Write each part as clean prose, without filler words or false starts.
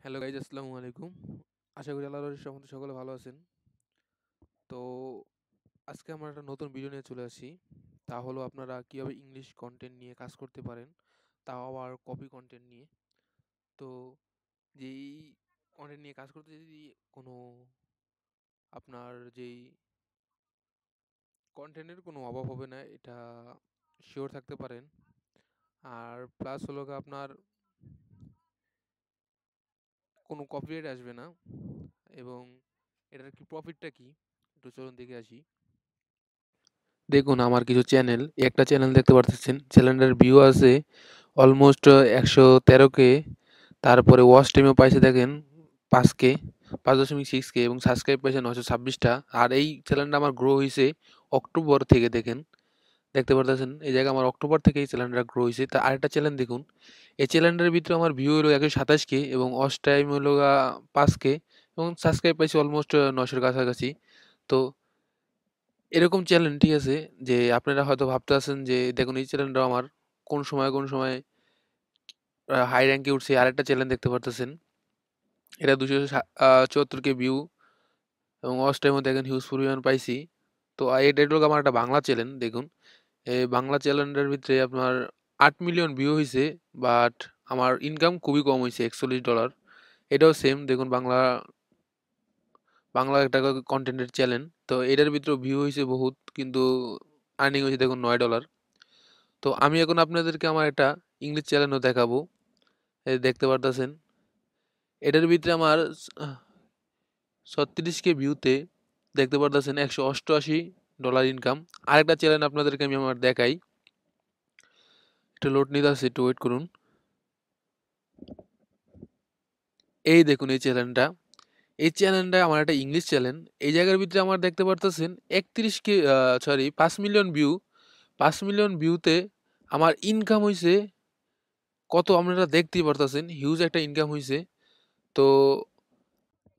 Hello guys, আসসালামু আলাইকুম। আশা করি আল্লাহর রহমতে সকলে ভালো আছেন। তো আজকে আমরা একটা নতুন ভিডিও নিয়ে চলে আসি। তা হলো আপনারা কিভাবে ইংলিশ কন্টেন্ট নিয়ে কাজ করতে পারেন, তাও আবার কপি কন্টেন্ট নিয়ে। তো যেই কন্টেন্ট নিয়ে কাজ করতে যদি কোনো আপনার যেই কন্টেন্টের কোনো অভাব হবে না, এটা শিওর থাকতে পারেন। আর প্লাস হলো গিয়ে আপনার কোনো কপিরাইট আসবে না। এবং এটার কি প্রফিটটা কি, একটু চলুন দেখে আসি। দেখুন আমার কিছু চ্যানেল, একটা চ্যানেল দেখতে পারতেছেন, চ্যানেলটার ভিউ আছে অলমোস্ট 113K। তারপরে ওয়াচ টাইমও পাইছে দেখেন 5K, 5.6K, এবং সাবস্ক্রাইব পাইছে 926টা। আর এই চ্যানেলটা আমার গ্রো হয়েছে অক্টোবর থেকে। দেখেন, দেখতে পারতেছেন এই জায়গায় আমার অক্টোবর থেকে এই চ্যানেলটা গ্রো হয়েছে। তা আরেকটা চ্যানেল দেখুন, এই চ্যানেলটার ভিতরে আমার ভিউ হলো 127K এবং ওয়াচ টাইম হলো 5K, এবং সাবস্ক্রাইব পাইছে অলমোস্ট 900-র কাছাকাছি। তো এরকম চ্যানেল, ঠিক আছে, যে আপনারা হয়তো ভাবতে আছেন যে দেখুন এই চ্যানেলটা আমার কোন সময় হাই র্যাঙ্কে উঠছে। আরেকটা চ্যানেল দেখতে পারতেছেন, এটা 274K ভিউ এবং ওয়াচ টাইমও দেখেন হিউজ পরিমাণ পাইছি। তো এটা হলো আমার একটা বাংলা চ্যানেল। দেখুন এই বাংলা চ্যানেলটার ভিতরে আপনার 8 মিলিয়ন ভিউ হয়েছে, বাট আমার ইনকাম খুবই কম হয়েছে, $41। এটাও সেম, দেখুন বাংলা বাংলা একটা কন্টেন্টের চ্যানেল। তো এটার ভিতরে ভিউ হয়েছে বহুত, কিন্তু আর্নিং হয়েছে দেখুন $9। তো আমি এখন আপনাদেরকে আমার একটা ইংলিশ চ্যানেলও দেখাবো। এই দেখতে পারতেছেন এটার ভিতরে আমার 36K ভিউতে দেখতে পারতেছেন $188 ইনকাম। আরেকটা চ্যানেল আপনাদেরকে আমি আমার দেখাই, একটু লোড নিতে আছে, একটু ওয়েট করুন। এই দেখুন এই চ্যানেলটা আমার একটা ইংলিশ চ্যানেল। এই জায়গার ভিতরে আমার দেখতে পারতেছেন 5 মিলিয়ন ভিউ। 5 মিলিয়ন ভিউতে আমার ইনকাম হয়েছে কত, আপনারা দেখতেই পারতেছেন, হিউজ একটা ইনকাম হয়েছে। তো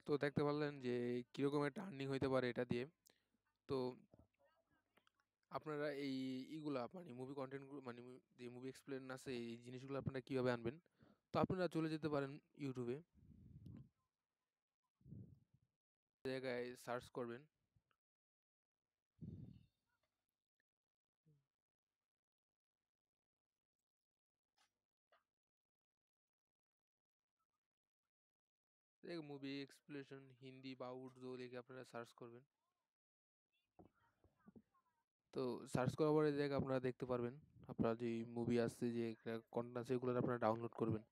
তো দেখতে পারলেন যে কিরকম একটা আর্নিং হইতে পারে এটা দিয়ে। তো আপনারা এই ইগুলা মানে মুভি কন্টেন্ট, মানে যে মুভি এক্সপ্লেন আছে, এই জিনিসগুলো আপনারা কিভাবে আনবেন। তো আপনারা চলে যেতে পারেন ইউটিউবে, জায়গায় সার্চ করবেন। মুভি এক্সপ্লেনেশন হিন্দি বা উর্দু লিখে আপনারা সার্চ করবেন। তো সার্চ করার পরে জায়গায় আপনারা দেখতে পারবেন আপনার যে মুভি আছে, যে কন্টেন্ট আছে, এগুলো আপনারা ডাউনলোড করবেন।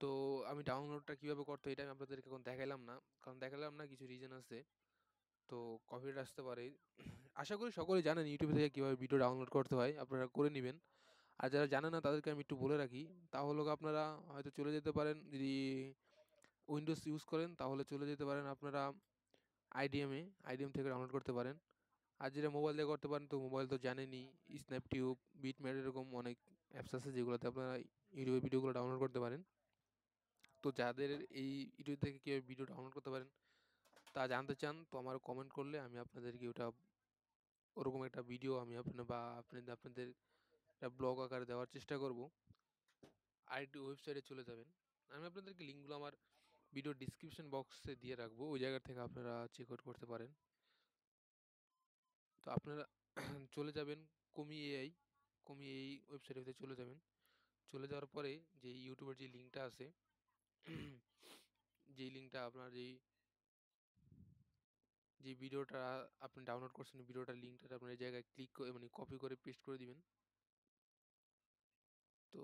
তো আমি ডাউনলোডটা কিভাবে করতে হয় এটা আমি আপনাদেরকে এখন দেখাইলাম না, কারণ দেখালাম না কিছু রিজন আছে। তো কপিরাইট আসতে পারে। আশা করি সকলেই জানেন ইউটিউব থেকে কিভাবে ভিডিও ডাউনলোড করতে হয়, আপনারা করে নেবেন। আর যারা জানেন না তাদেরকে আমি একটু বলে রাখি। তাহলে আপনারা হয়তো চলে যেতে পারেন, যদি উইন্ডোজ ইউজ করেন তাহলে চলে যেতে পারেন আপনারা আইডিএমে, আইডিএম থেকে ডাউনলোড করতে পারেন। আর যেটা মোবাইল দিয়ে করতে পারেন, তো মোবাইল তো জানেনই, স্ন্যাপটিউব, বিটম্যাট, এরকম অনেক অ্যাপস আছে যেগুলোতে আপনারা ইউটিউবের ভিডিওগুলো ডাউনলোড করতে পারেন। তো যাদের এই ইউটিউব থেকে কীভাবে ভিডিও ডাউনলোড করতে পারেন তা জানতে চান, তো আমার কমেন্ট করলে আমি আপনাদেরকে ওটা, ওরকম একটা ভিডিও আমি আপনাদের একটা ব্লগ আকারে দেওয়ার চেষ্টা করব। আরেকটি ওয়েবসাইটে চলে যাবেন, আমি আপনাদেরকে লিঙ্কগুলো আমার ভিডিও ডিসক্রিপশন বক্সে দিয়ে রাখবো, ওই জায়গা থেকে আপনারা চেক আউট করতে পারেন। তো আপনারা চলে যাবেন কমি এই ওয়েবসাইটের ভিতরে চলে যাবেন। চলে যাওয়ার পরে যে ইউটিউবের যে লিঙ্কটা আছে, যেই লিঙ্কটা আপনার যে ভিডিওটা আপনি ডাউনলোড করছেন, ভিডিওটার লিঙ্কটা আপনার এই জায়গায় ক্লিক করে মানে কপি করে পেস্ট করে দিবেন। তো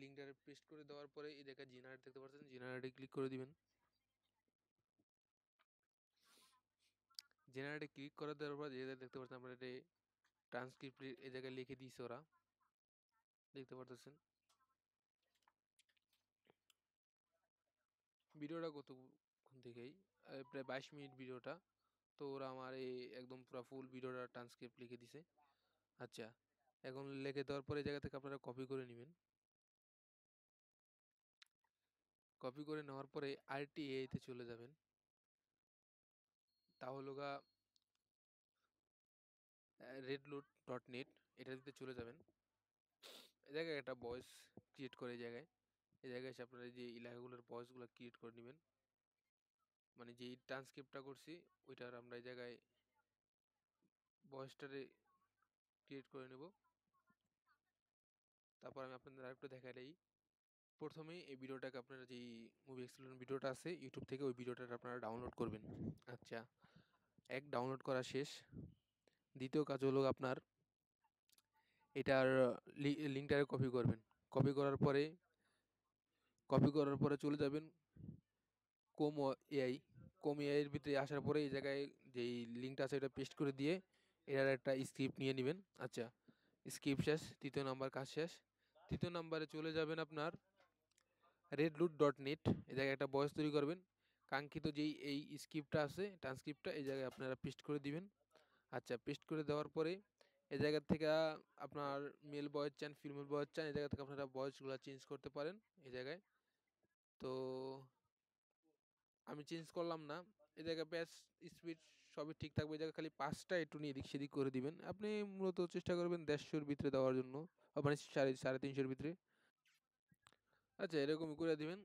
লিঙ্কটা পেস্ট করে দেওয়ার পরে এই জায়গায় জেনারেট দেখতে পাচ্ছেন, জেনারেটে ক্লিক করে দিবেন। জেনারেটে ক্লিক করে দেওয়ার পর এই জায়গায় দেখতে পাচ্ছেন আপনার এটা ট্রান্সক্রিপ্ট এই জায়গায় লিখে দিয়েছে ওরা, দেখতে পারতেছেন। ভিডিওটা কতক্ষণ থেকেই প্রায় 22 মিনিট ভিডিওটা। তো ওরা আমার এই একদম পুরো ফুল ভিডিওটা ট্রান্সক্রিপ্ট লিখে দিছে। আচ্ছা, এখন লিখে দেওয়ার পরে এই জায়গা থেকে আপনারা কপি করে নেবেন। কপি করে নেওয়ার পরে আরটিএআই তে চলে যাবেন। তাহলে redloot.net, এটার ভিতরে চলে যাবেন। এই জায়গায় একটা ভয়েস ক্রিয়েট করে এই জায়গায় এই জায়গায় এসে আপনারা এই যে এই লেখাগুলোর ভয়েসগুলো ক্রিয়েট করে নেবেন, মানে যেই ট্রান্সক্রিপ্টটা করছি ওইটার আমরা এই জায়গায় ভয়েসটারে ক্রিয়েট করে নেব। তারপর আমি আপনাদের আরেকটু দেখাই। প্রথমেই এই ভিডিওটাকে আপনারা যেই মুভি এক্সপ্লেন ভিডিওটা আছে ইউটিউব থেকে, ওই ভিডিওটা আপনারা ডাউনলোড করবেন। আচ্ছা, ডাউনলোড করা শেষ। দ্বিতীয় কাজ হলো আপনার এটার লিঙ্কটারে কপি করার পরে চলে যাবেন কোম এআই। কোম এআই এর ভিতরে আসার পরে এই জায়গায় যেই লিঙ্কটা আছে এটা পেস্ট করে দিয়ে এটার একটা স্ক্রিপ্ট নিয়ে নেবেন। আচ্ছা, স্ক্রিপ্ট শেষ, তৃতীয় নাম্বার কাজ শেষ। তৃতীয় নাম্বারে চলে যাবেন আপনার redroot.net, এই জায়গায় একটা ভয়েস তৈরি করবেন। কাঙ্ক্ষিত যেই এই স্ক্রিপ্টটা আছে ট্রান্সক্রিপ্টটা এই জায়গায় আপনারা পেস্ট করে দিবেন। আচ্ছা, পেস্ট করে দেওয়ার পরে এই জায়গা থেকে আপনার মেল ভয়েস চান, ফিমেল ভয়েস চান, এই জায়গা থেকে আপনারা ভয়েসগুলো চেঞ্জ করতে পারেন এই জায়গায়। তো আমি চেঞ্জ করলাম না। এই জায়গায় ব্যাস স্পিড সবই ঠিক থাকবে। এই জায়গায় খালি ৫টা একটু এদিক সেদিক করে দিবেন। আপনি মূলত চেষ্টা করবেন ১৫০ ভিতরে দেওয়ার জন্য, মানে ৩৫০ ভিতরে। আচ্ছা, এরকমই করে দিবেন।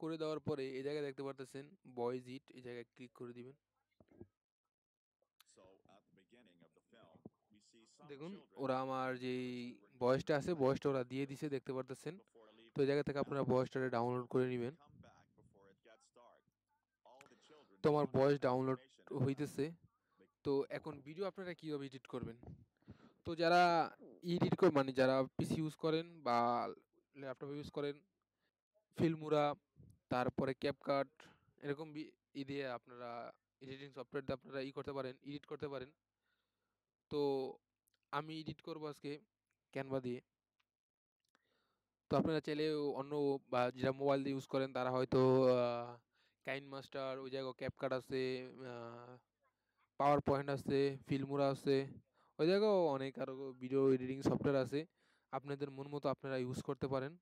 করে দেওয়ার পরে এই জায়গায় দেখতে পারতেছেন বয়েজ ইট, এই জায়গায় ক্লিক করে দিবেন। দেখুন ওরা আমার যেই ভয়েসটা আছে ভয়েসটা ওরা দিয়ে দিছে, দেখতে পারতেছেন। তো এই জায়গা থেকে আপনারা ভয়েসটা ডাউনলোড করে নেবেন। তো আমার ভয়েস ডাউনলোড হইতেছে। তো এখন ভিডিও আপনারা কিভাবে এডিট করবেন? তো যারা মানে যারা পিসি ইউজ করেন বা ল্যাপটপ ইউজ করেন, ফিল্মোরা, তারপরে ক্যাপকাট, এরকম দিয়ে আপনারা এডিটিং সফটওয়্যার দিয়ে আপনারা করতে পারেন, এডিট করতে পারেন। তো আমি এডিট করবো আজকে ক্যানভা দিয়ে। তো আপনারা চাইলে অন্য বা যারা মোবাইল দিয়ে ইউজ করেন তারা হয়তো কাইন মাস্টার, ওই জায়গায় ক্যাপকাট আছে, পাওয়ার পয়েন্ট আছে, ফিল্মোরা আছে, ওই জায়গাও অনেক আরো ভিডিও এডিটিং সফটওয়্যার আছে। আপনাদের মন মতো আপনারা ইউজ করতে পারেন।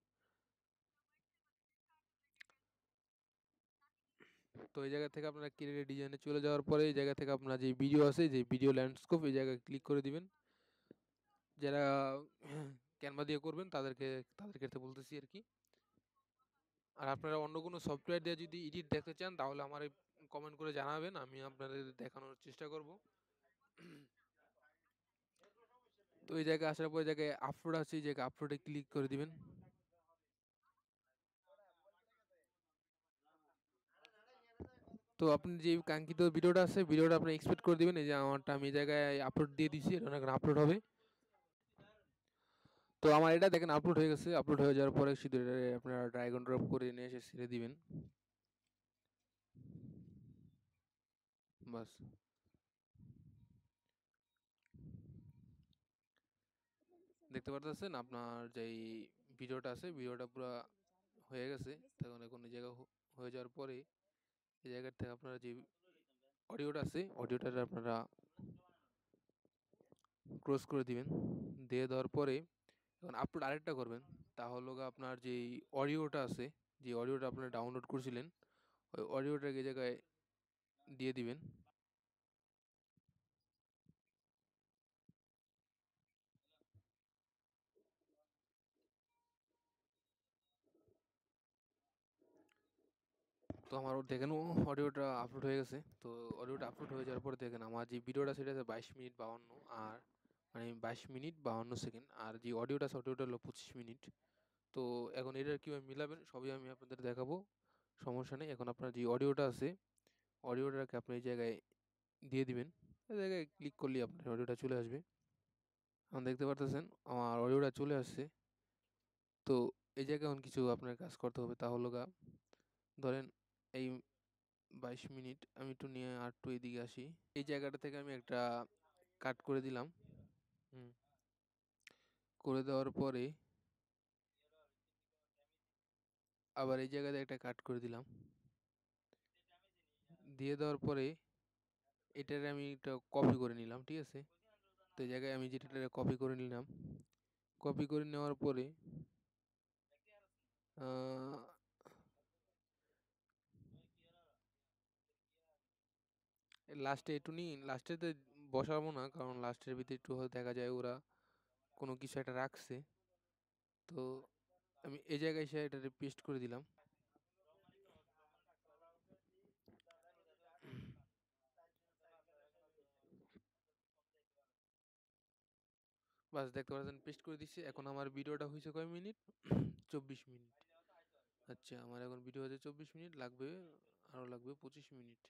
তো এই জায়গা থেকে আপনারা ক্রিয়েট ডিজাইনে চলে যাওয়ার পরে এই জায়গা থেকে আপনার যে ভিডিও আছে, যে ভিডিও ল্যান্ডস্কেপ, এই জায়গায় ক্লিক করে দিবেন। যারা ক্যানভা দিয়ে করবেন তাদের ক্ষেত্রে বলতেছি আর কি। আর আপনারা অন্য কোনো সফটওয়্যার দিয়ে যদি এডিট দেখতে চান তাহলে আমারে কমেন্ট করে জানাবেন, আমি আপনাদের দেখানোর চেষ্টা করব। তো এই জায়গায় আসার পর এই জায়গায় আপলোড আছে, এই জায়গায় আপলোডে ক্লিক করে দিবেন। তো আপনি যে কাঙ্ক্ষিত ভিডিওটা আছে ভিডিওটা আপনি এক্সপোর্ট করে দিবেন। এই যে আমারটা আমি এই জায়গায় আপলোড দিয়ে দিছি, এটা এখন আপলোড হবে। তো আমার এটা দেখেন আপলোড হয়ে গেছে। আপলোড হয়ে যাওয়ার পরে শুধু এটা আপনারা ড্র্যাগ এন্ড ড্রপ করে নিয়ে এসে ছেড়ে দিবেন, বাস। দেখতে পারতেছেন আপনার যেই ভিডিওটা আছে ভিডিওটা পুরো হয়ে গেছে। তখন এখন এই জায়গা হয়ে যাওয়ার পরে এই জায়গা থেকে আপনারা যে অডিওটা আছে অডিওটা আপনারা ক্রস করে দিবেন। দিয়ে দেওয়ার পরে এখন আপলোড আরেকটা করবেন। তা হলো আপনার যেই অডিওটা আছে, যে অডিওটা আপনারা ডাউনলোড করছিলেন, ওই অডিওটাকে এই জায়গায় দিয়ে দিবেন। তো আমার দেখেন অডিওটা আপলোড হয়ে গেছে। তো অডিওটা আপলোড হয়ে যাওয়ার পরে দেখেন আমার যে ভিডিওটা সেটা আছে 22 মিনিট 52, আর মানে 22 মিনিট 52 সেকেন্ড, আর যে অডিওটা আছে অডিওটা হলো 25 মিনিট। তো এখন এটা কীভাবে মিলাবেন সবই আমি আপনাদের দেখাবো, সমস্যা নেই। এখন আপনার যে অডিওটা আছে অডিওটাকে আপনি এই জায়গায় দিয়ে দিবেন। এই জায়গায় ক্লিক করলেই আপনার অডিওটা চলে আসবে। এখন দেখতে পারতেছেন আমার অডিওটা চলে আসছে। তো এই জায়গায় এখন কিছু আপনার কাজ করতে হবে। তা হলো ধরেন এই 22 মিনিট আমি একটু নিয়ে আর একটু এদিকে আসি। এই জায়গাটা থেকে আমি একটা কাট করে দিলাম। হুম, করে দেওয়ার পরে আবার এই জায়গাতে একটা কাট করে দিলাম। দিয়ে দেওয়ার পরে এটার আমি একটা কপি করে নিলাম, ঠিক আছে। তো এই জায়গায় আমি যেটা কপি করে নিলাম, কপি করে নেওয়ার পরে লাস্টে একটু নিই, লাস্টেতে বসাবো না, কারণ লাস্টের ভিতরে একটু হয়তো দেখা যায় ওরা কোনো কিছু একটা রাখছে। তো আমি এই জায়গায় এসে এটারে পেস্ট করে দিলাম। বাস দেখতে পাচ্ছেন পেস্ট করে দিচ্ছি। এখন আমার ভিডিওটা হয়েছে কয় মিনিট? 24 মিনিট। আচ্ছা, আমার এখন ভিডিও হচ্ছে 24 মিনিট, লাগবে আরো লাগবে 25 মিনিট।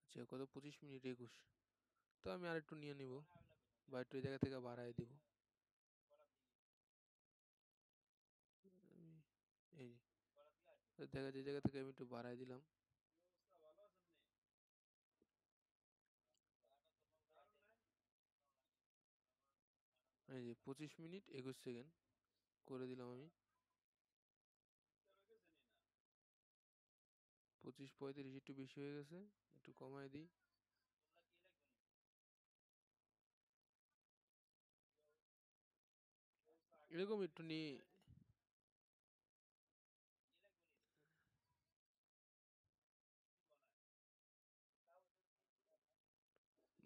আচ্ছা, কত? 25 মিনিট 21। তো আমি আর একটু নিয়ে নিব, বা একটু এই জায়গা থেকে বাড়াই দিব। এই যে দেখা যায়, এই জায়গা থেকে আমি একটু বাড়াই দিলাম। এই যে 25 মিনিট 21 সেকেন্ড করে দিলাম আমি। 25:35 একটু বেশি হয়ে গেছে, একটু কমায় দিই। এরকম একটু নিয়ে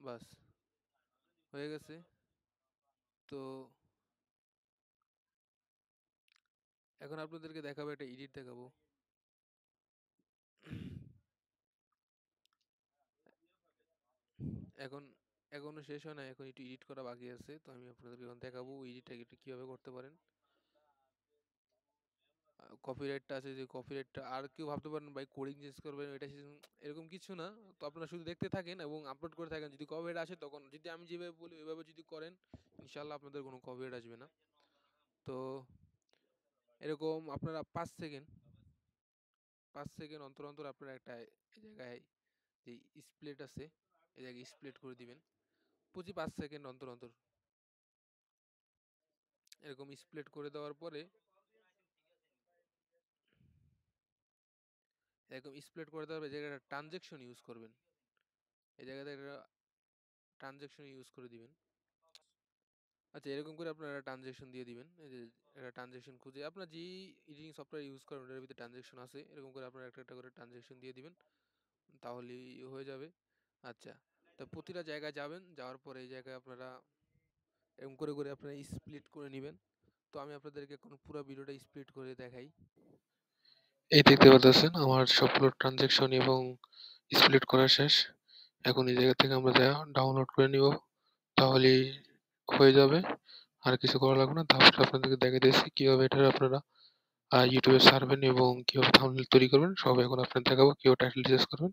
বাস হয়ে গেছে। তো এখন আপনাদেরকে দেখাবো, একটা এডিট দেখাবো। এখন এখনো শেষ হয় না, এখন একটু এডিট করা বাকি আছে। তো আমি আপনাদেরকে এখন দেখাবো এডিটটা কিভাবে করতে পারেন। কপিরাইটটা আছে, যে কপিরাইটটা আর কেউ ভাবতে পারেন ভাই কোডিং চেঞ্জ করবেন এটা এরকম কিছু না। তো আপনারা শুধু দেখতে থাকেন এবং আপলোড করে থাকেন। যদি কপিরাইট আসে, তখন যদি আমি যেভাবে বলি ওইভাবে যদি করেন, ইনশাল্লাহ আপনাদের কোনো কপিরাইট আসবে না। তো এরকম আপনারা 5 সেকেন্ড অন্তর অন্তর আপনারা একটা এই জায়গায় যে স্প্লিট আছে, এই জায়গায় স্প্লিট করে দিবেন। 5 সেকেন্ড অন্তর অন্তর এরকম স্প্লিট করে দেওয়ার পরে, এরকম স্প্লিট করে দেওয়ার পরে এই জায়গায় ট্রানজেকশন ইউজ করবেন। এই জায়গাতে একটা ট্রানজেকশন ইউজ করে দিবেন। আচ্ছা, এরকম করে আপনারা ট্রানজেকশন দিয়ে দিবেন। এই যে একটা ট্রানজেকশন খুঁজে, আপনার যেই এডিটিং সফটওয়্যার ইউজ করেন ওটার ভিতরে ট্রানজেকশন আছে, এরকম করে আপনারা একটা একটা করে ট্রানজেকশন দিয়ে দিবেন, তাহলেই হয়ে যাবে। আচ্ছা, তো প্রতিটা জায়গায় যাবেন, যাওয়ার পরে এই জায়গায় আপনারা এরকম করে করে আপনারা স্প্লিট করে নেবেন। তো আমি আপনাদেরকে এখন পুরো ভিডিওটা স্প্লিট করে দেখাই। এই দেখতে পাচ্ছেন আমার সবগুলো ট্রানজেকশন এবং স্প্লিট করা শেষ। এখন এই জায়গা থেকে আমরা ডাউনলোড করে নিব, তাহলেই হয়ে যাবে। আর কিছু করা লাগবে না। তারপরে আপনাদেরকে দেখিয়ে দিয়েছি কিভাবে এটা আপনারা ইউটিউবে ছাড়বেন এবং কিভাবে থাম্বনেল তৈরি করবেন, সব এখন আপনাদের দেখাবো। কিভাবে টাইটেল চেঞ্জ করবেন,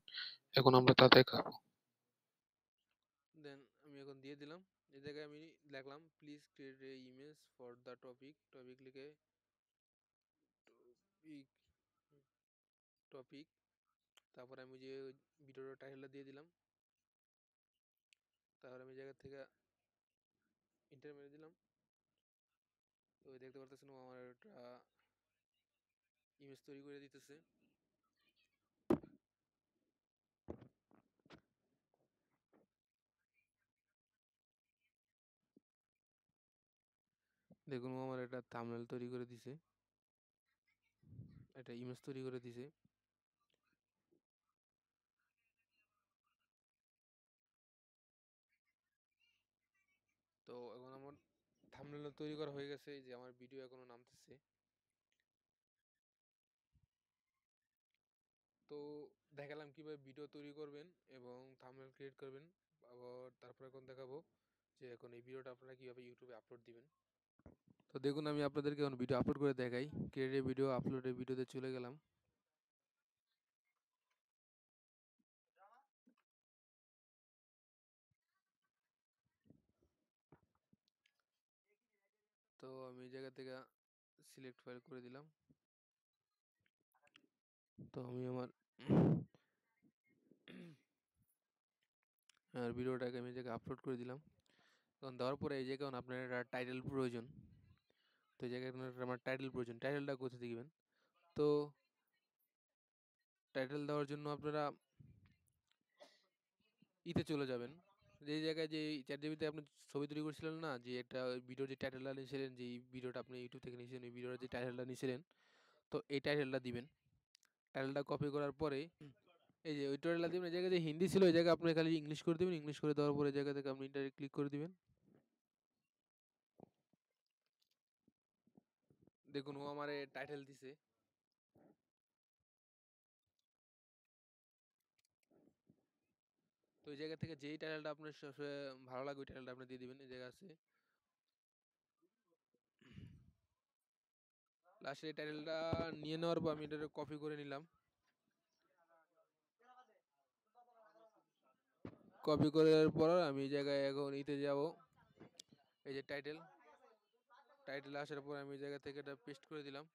এখন আমরা তা দেখাবো। দেন আমি এখন দিয়ে দিলাম। এই জায়গায় আমি লিখলাম please create a image for the topic. Topic লিখে টপিক, তারপরে আমি যে ভিডিওর টাইটেলটা দিয়ে দিলাম। তারপরে আমি জায়গা থেকে ইন্টার মেরে দিলাম। তো দেখতে পারতেছেন ও আমার একটা ইমেজ তৈরি করে দিতেছে। দেখুন ও আমার একটা থাম্বনেল তৈরি করে দিছে, একটা ইমেজ তৈরি করে দিছে। তো এখন আমার থাম্বনেল তৈরি করা হয়ে গেছে, যে আমার ভিডিও এখনো নামতেছে। তো দেখালাম কিভাবে ভিডিও তৈরি করবেন এবং থাম্বনেল ক্রিয়েট করবেন। আবার তারপর এখন দেখাবো যে এখন এই ভিডিওটা আপনারা কিভাবে ইউটিউবে আপলোড দিবেন। তো দেখুন আমি আপনাদেরকে এখন ভিডিও আপলোড করে দেখাই। ক্রিয়েট ভিডিও, আপলোডের ভিডিওতে চলে গেলাম। তো আমি এই জায়গা থেকে সিলেক্ট ফাইল করে দিলাম। তো আমি আমার ভিডিওটাকে আমি এই জায়গায় আপলোড করে দিলাম। তখন দেওয়ার পরে এই জায়গায় আপনার একটা টাইটেল প্রয়োজন। তো এই জায়গায় আমার টাইটেল প্রয়োজন। টাইটেলটা কোথা থেকে দিবেন? তো টাইটেল দেওয়ার জন্য আপনারা ইতে চলে যাবেন। যে জায়গায় যে চ্যাটজিপিটিতে আপনি ছবি তৈরি করেছিলেন না, যে একটা ভিডিওর যে টাইটেলটা নিয়েছিলেন, যে ভিডিওটা আপনি ইউটিউব থেকে নিয়েছিলেন, এই ভিডিওর যে টাইটেলটা নিয়েছিলেন, তো এই টাইটেলটা দিবেন। টাইটেলটা কপি করার পরে এই যে ওই টাইটেলটা দিবেন। এই জায়গায় যে হিন্দি ছিল, এই জায়গায় আপনি খালি ইংলিশ করে দিবেন। ইংলিশ করে দেওয়ার পরে এই জায়গা থেকে আপনি ইন্টারে ক্লিক করে দিবেন। দেখুন ও আমারে টাইটেল দিছে। তো এই জায়গা থেকে যেই টাইটেলটা আপনার সবচেয়ে ভালো লাগে ওই টাইটেলটা আপনি দিয়ে দিবেন। এই জায়গায় আছে লাস্টে এই টাইটেলটা নিয়ে নেওয়ার পর আমি এটা কপি করে নিলাম। কপি করার পর আমি এই জায়গায় এখন ইতে যাব, এই যে টাইটেল, টাইটেল আসার পর আমি এই জায়গা থেকে এটা পেস্ট করে দিলাম।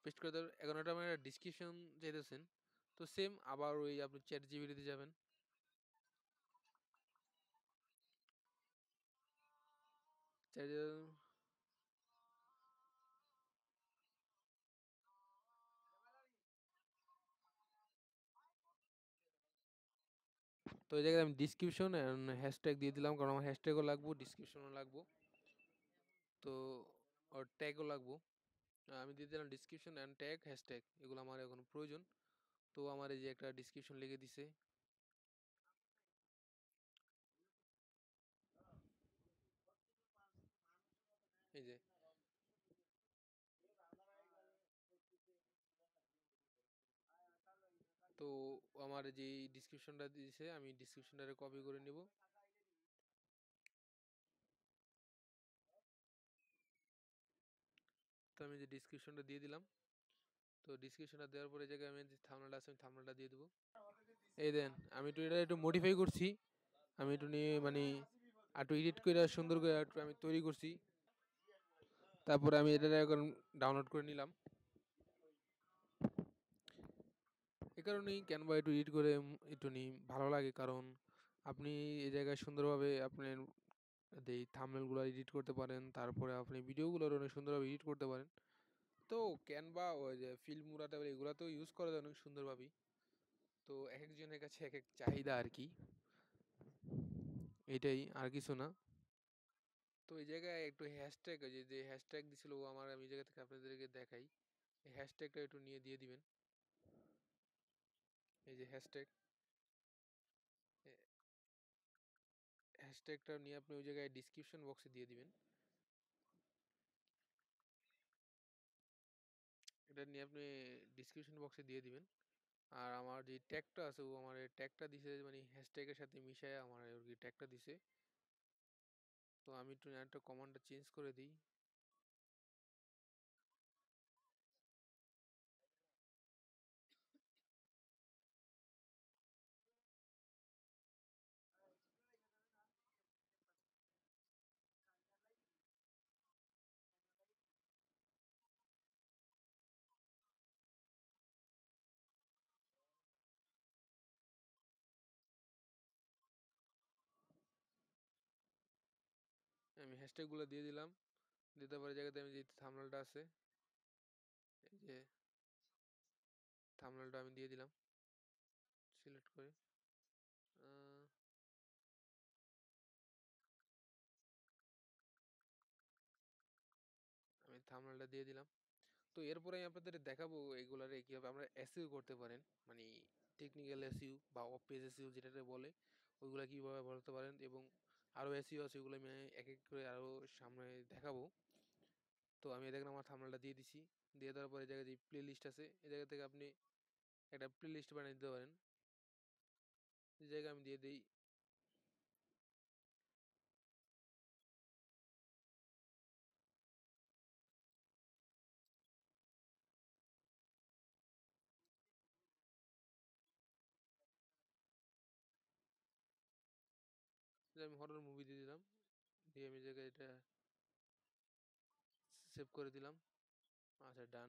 পেস্ট করে দেওয়ার এখন এটা আমার ডিসক্রিপশন চাইতেছেন, তো সেম আবার ওই আপনি চ্যাট জিপিটিতে যাবেন। চ্যাট তো এই জায়গায় আমি ডিসক্রিপশন এন্ড হ্যাশট্যাগ দিয়ে দিলাম, কারণ আমার হ্যাশট্যাগও লাগবো, ডিসক্রিপশনও লাগবো, তো ওর ট্যাগও লাগবো। আমি দিয়ে দিলাম ডিসক্রিপশন এন্ড ট্যাগ হ্যাশট্যাগ, এগুলো আমার এখন প্রয়োজন। তো আমার এই যে একটা ডিসক্রিপশন লিখে দিছে, এই যে তো আমার যে ডিসক্রিপশনটা দিয়েছে আমি ডিসক্রিপশনটা কপি করে নিব। তো আমি যে ডিসক্রিপশনটা দিয়ে দিলাম, তো ডিসক্রিপশনটা দেওয়ার পরে জায়গায় আমি যে থাম্বনেলটা আছে আমি থাম্বনেলটা দিয়ে দেবো। এই দেন আমি একটু এটা একটু মডিফাই করছি, আমি একটু নিয়ে মানে একটু এডিট করে সুন্দর করে একটু আমি তৈরি করছি। তারপরে আমি এটা এখন ডাউনলোড করে নিলাম। এই কারণেই ক্যানভা একটু এডিট করে একটু নিই ভালো লাগে, কারণ আপনি এই জায়গায় সুন্দরভাবে আপনার এই থাম্বনেলগুলো এডিট করতে পারেন, তারপরে আপনি ভিডিওগুলো অনেক সুন্দরভাবে এডিট করতে পারেন। তো ক্যানভা ওই যে ফিল্ম মুরাটা এগুলাতেও ইউজ করা যায় অনেক সুন্দরভাবেই। তো এক একজনের কাছে এক এক চাহিদা আর কি, এটাই আর কিছু না। তো এই জায়গায় একটু হ্যাশট্যাগ, যে যে হ্যাশট্যাগ দিছিল ও আমার, আমি এই জায়গা থেকে আপনাদেরকে দেখাই, এই হ্যাশট্যাগটা একটু নিয়ে দিয়ে দিবেন। এই যে হ্যাশট্যাগ, হ্যাশট্যাগটা নিয়ে আপনি ওই জায়গায় ডিসক্রিপশন বক্সে দিয়ে দিবেন। এটা নিয়ে আপনি ডিসক্রিপশন বক্সে দিয়ে দিবেন। আর আমার যে ট্যাগটা আছে ও আমার ট্যাগটা দিছে, মানে হ্যাশট্যাগের সাথে মিশায় আমার আর কি ট্যাগটা দিছে। তো আমি একটু একটা কমান্ডটা চেঞ্জ করে দিই। আমি হ্যাশট্যাগুলো দিয়ে দিলাম, দিতে পারে জায়গাতে আমি যে থাম্বনেলটা আছে, এই যে থাম্বনেলটা আমি দিয়ে দিলাম সিলেক্ট করে। আহ, আমি থাম্বনেলটা দিয়ে দিলাম। তো এরপরে আমি আপনাদের দেখাবো এগুলারে কিভাবে আমরা এসইও করতে পারেন, মানে টেকনিক্যাল এসইও বা অফ পেজ এসইও যেটাতে বলে, ওইগুলা কিভাবে বলতে পারেন, এবং আরো এসইও আছে ওগুলো আমি এক এক করে আরো সামনে দেখাবো। তো আমি দেখেন আমার থাম্বনেলটা দিয়ে দিছি, দিয়ে দেওয়ার পরে এই জায়গায় যে প্লে লিস্ট আছে এই জায়গা থেকে আপনি একটা প্লে লিস্ট বানিয়ে দিতে পারেন। এই জায়গায় আমি দিয়ে দিই, যে আমি হরর মুভি দিয়ে দিলাম, দিয়ে আমি এই জায়গায় এটা সেভ করে দিলাম। আচ্ছা ডান।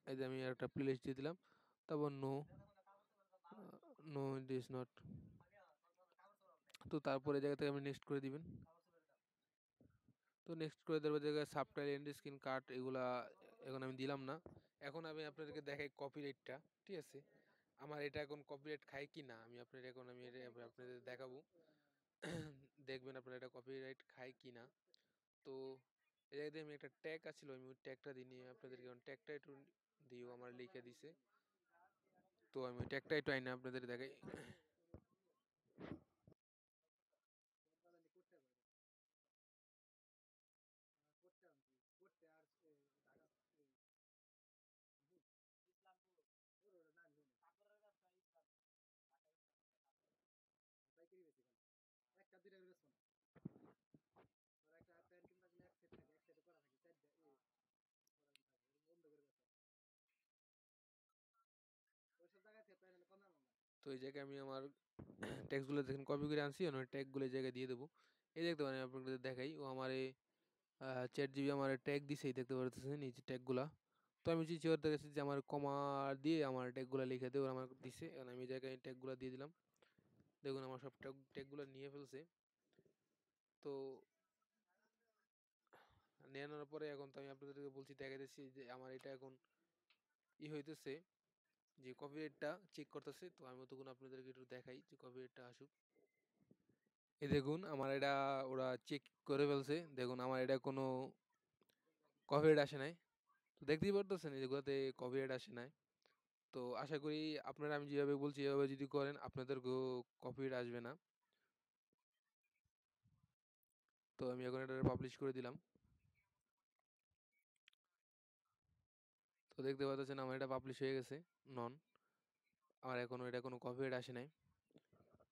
এই যে আমি একটা প্লে লিস্ট দিয়ে দিলাম, তারপর no, no it is not. তো তারপরে জায়গা থেকে আপনি নেক্সট করে দিবেন। তো নেক্সট করে দেওয়ার জায়গায় সাবটাইটেল, এন্ড স্ক্রিন কাট, এগুলা এখন আমি দিলাম না। এখন আমি আপনাদেরকে দেখাই কপিরাইটটা, ঠিক আছে? আমার এটা এখন কপিরাইট খায় কি না আমি আপনাদের এখন আমি এটা আপনাদের দেখাবো। দেখবেন আপনার এটা কপিরাইট খায় কি না। তো এই জায়গাতে আমি একটা ট্যাগ আছিল, আমি ওই ট্যাগটা দিয়ে আপনাদেরকে এখন ট্যাগটা একটু দিও আমার লিখে দিছে। তো আমি ওই ট্যাগটা একটু আইনা আপনাদের দেখাই। তো এই জায়গায় আমি আমার ট্যাক্সগুলো দেখেন কপি করে আনছি, ওই ট্যাগগুলো এই জায়গায় দিয়ে দেবো। এই দেখতে পারেন, আপনাদের দেখাই, ও আমার ChatGPT আমার ট্যাগ দিছে, এই দেখতে পারতেছেন এই যে ট্যাগগুলা। তো আমি চিন্তা করতে গেছি যে আমার কমা দিয়ে আমার ট্যাগগুলা লিখে দেবে, ওরা আমার দিছে। এখন আমি এই জায়গায় ট্যাগগুলা দিয়ে দিলাম। দেখুন আমার সব ট্যাগগুলা নিয়ে ফেলছে। তো নেওয়ার পরে এখন তো আমি আপনাদেরকে বলছি, দেখাইতেছি যে আমার এটা এখন হইতেছে যে কপিরাইটটা চেক করতেছে। তো আমি তখন আপনাদেরকে একটু দেখাই যে কপিরাইটটা আসুক। এই দেখুন আমার এটা ওরা চেক করে ফেলছে। দেখুন আমার এটা কোনো কপিরাইট আসে নাই। তো দেখতেই পারতেছেন এগুলোতে কপিরাইট আসে নাই। তো আশা করি আপনারা আমি যেভাবে বলছি এভাবে যদি করেন আপনাদেরকেও কপিরাইট আসবে না। তো আমি এখন এটা পাবলিশ করে দিলাম। তো দেখতে পাচ্ছেন আমার এটা পাবলিশ হয়ে গেছে। নন, আমার এখনো এটা কোনো কপিরাইট আসে নাই।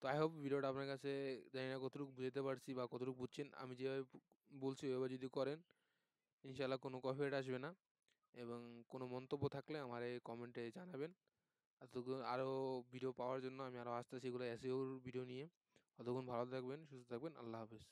তো আই হোপ ভিডিওটা আপনার কাছে জানি না কতটুকু বুঝাতে পারছি বা কতটুকু বুঝছেন। আমি যেভাবে বলছি ওইভাবে যদি করেন ইনশাআল্লাহ কোনো কপিরাইট আসবে না। এবং কোনো মন্তব্য থাকলে আমারে কমেন্টে জানাবেন। ততক্ষণ আরও ভিডিও পাওয়ার জন্য আমি আরও আসতেছি এগুলো SEO ভিডিও নিয়ে। ততক্ষণ ভালো থাকবেন, সুস্থ থাকবেন। আল্লাহ হাফেজ।